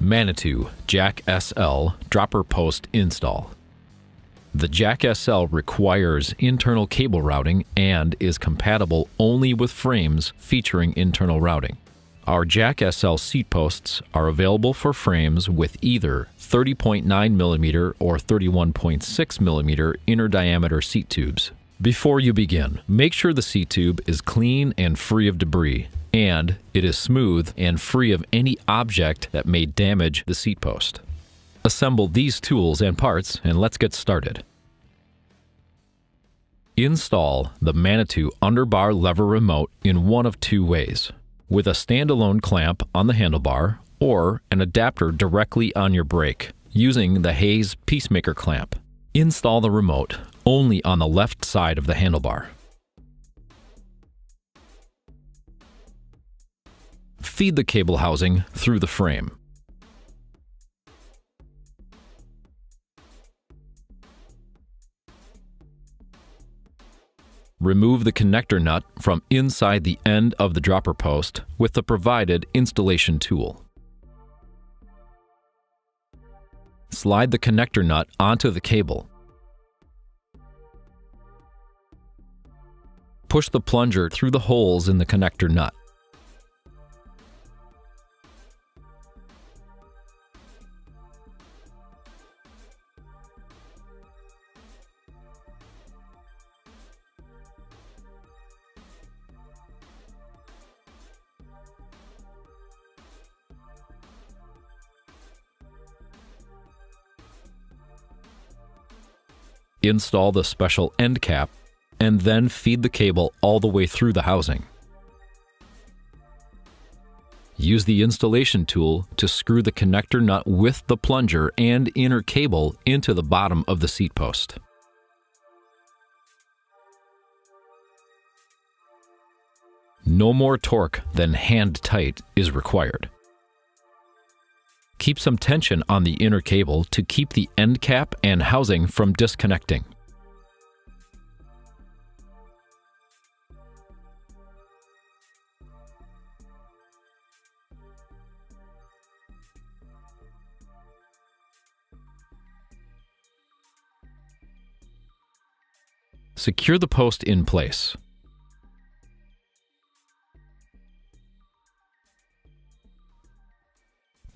Manitou Jack SL Dropper Post Install. The Jack SL requires internal cable routing and is compatible only with frames featuring internal routing. Our Jack SL seat posts are available for frames with either 30.9mm or 31.6mm inner diameter seat tubes. Before you begin, make sure the seat tube is clean and free of debris, and it is smooth and free of any object that may damage the seat post. Assemble these tools and parts and let's get started. Install the Manitou underbar lever remote in one of two ways: with a standalone clamp on the handlebar or an adapter directly on your brake using the Hayes Peacemaker clamp. Install the remote only on the left side of the handlebar. Feed the cable housing through the frame. Remove the connector nut from inside the end of the dropper post with the provided installation tool. Slide the connector nut onto the cable. Push the plunger through the holes in the connector nut. Install the special end cap, and then feed the cable all the way through the housing. Use the installation tool to screw the connector nut with the plunger and inner cable into the bottom of the seat post. No more torque than hand tight is required. Keep some tension on the inner cable to keep the end cap and housing from disconnecting. Secure the post in place.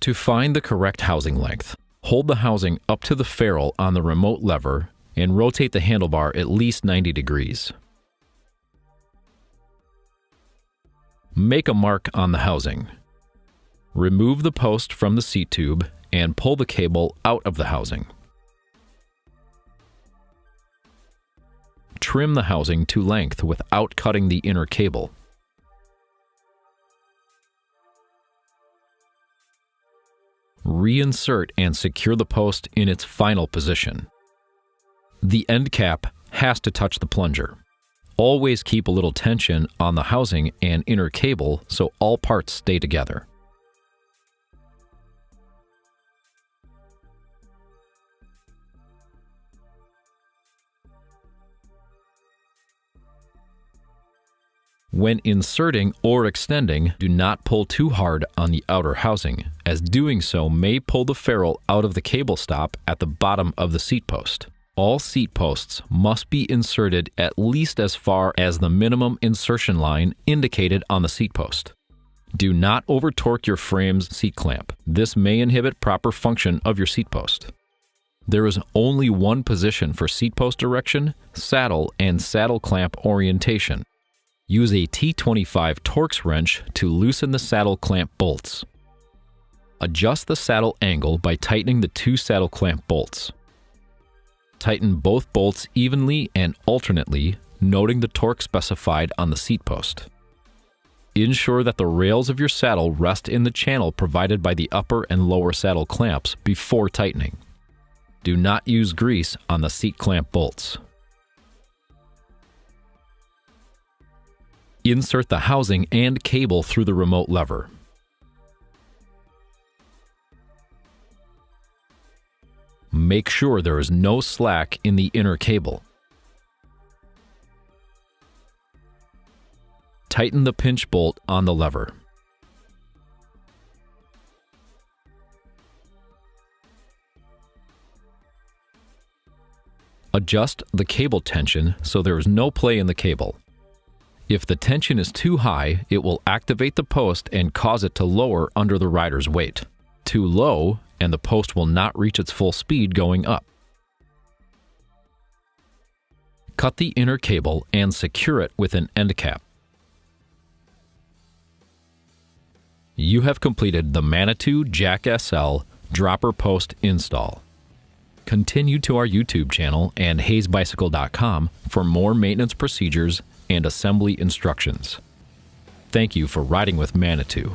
To find the correct housing length, hold the housing up to the ferrule on the remote lever and rotate the handlebar at least 90 degrees. Make a mark on the housing. Remove the post from the seat tube and pull the cable out of the housing. Trim the housing to length without cutting the inner cable. Reinsert and secure the post in its final position. The end cap has to touch the plunger. Always keep a little tension on the housing and inner cable so all parts stay together. When inserting or extending, do not pull too hard on the outer housing, as doing so may pull the ferrule out of the cable stop at the bottom of the seat post. All seat posts must be inserted at least as far as the minimum insertion line indicated on the seat post. Do not over-torque your frame's seat clamp. This may inhibit proper function of your seat post. There is only one position for seat post direction, saddle, and saddle clamp orientation. Use a T25 Torx wrench to loosen the saddle clamp bolts. Adjust the saddle angle by tightening the two saddle clamp bolts. Tighten both bolts evenly and alternately, noting the torque specified on the seat post. Ensure that the rails of your saddle rest in the channel provided by the upper and lower saddle clamps before tightening. Do not use grease on the seat clamp bolts. Insert the housing and cable through the remote lever. Make sure there is no slack in the inner cable. Tighten the pinch bolt on the lever. Adjust the cable tension so there is no play in the cable. If the tension is too high, it will activate the post and cause it to lower under the rider's weight. Too low, and the post will not reach its full speed going up. Cut the inner cable and secure it with an end cap. You have completed the Manitou Jack SL Dropper Post install. Continue to our YouTube channel and hayesbicycle.com for more maintenance procedures and assembly instructions. Thank you for riding with Manitou.